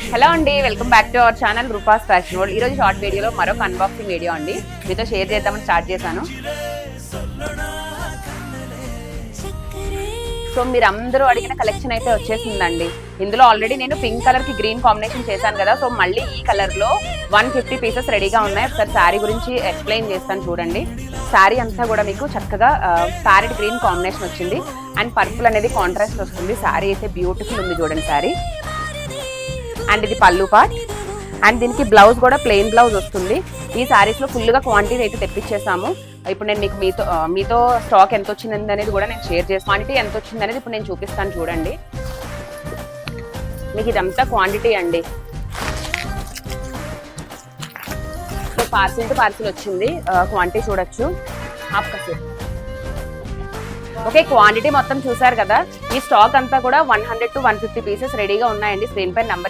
Hello అండి, welcome back to our channel Rupa's fashion world. ఈరోజు short వీడియోలో మరొక అన్బాక్సింగ్ వీడియో అండి మీతో షేర్ చేద్దామని స్టార్ట్ చేశాను. సో మీరు అందరూ అడిగిన కలెక్షన్ అయితే వచ్చేసిందండి. ఇందులో ఆల్రెడీ నేను పింక్ కలర్ కి గ్రీన్ కాంబినేషన్ చేశాను కదా, సో మళ్ళీ ఈ కలర్ లో 150 పీసెస్ రెడీగా ఉన్నాయి. ఒకసారి శారీ గురించి ఎక్స్ప్లెయిన్ చేస్తాను చూడండి. శారీ అంతా కూడా మీకు చక్కగా ప్యారెట్ గ్రీన్ కాంబినేషన్ వచ్చింది అండ్ పర్పుల్ అనేది కాంట్రాస్ట్ వస్తుంది. శారీ అయితే బ్యూటిఫుల్ ఉంది చూడండి శారీ. అండ్ ఇది పళ్ళు పార్ట్ అండ్ దీనికి బ్లౌజ్ కూడా ప్లెయిన్ బ్లౌజ్ వస్తుంది. ఈ శారీస్ లో ఫుల్ గా క్వాంటిటీ అయితే తెప్పించేసాము. ఇప్పుడు నేను మీకు మీతో స్టాక్ ఎంత వచ్చింది అనేది కూడా నేను షేర్ చేస్తాను. క్వాంటిటీ ఎంత వచ్చింది అనేది ఇప్పుడు నేను చూపిస్తాను చూడండి. మీకు ఇదంతా క్వాంటిటీ అండి. సో పార్సిల్ టు పార్సిల్ వచ్చింది. క్వాంటిటీ చూడొచ్చు. ఓకే, క్వాంటిటీ మొత్తం చూసారు కదా. ఈ స్టాక్ అంతా కూడా 100 to 150 పీసెస్ రెడీగా ఉన్నాయండి. స్క్రీన్ పై నెంబర్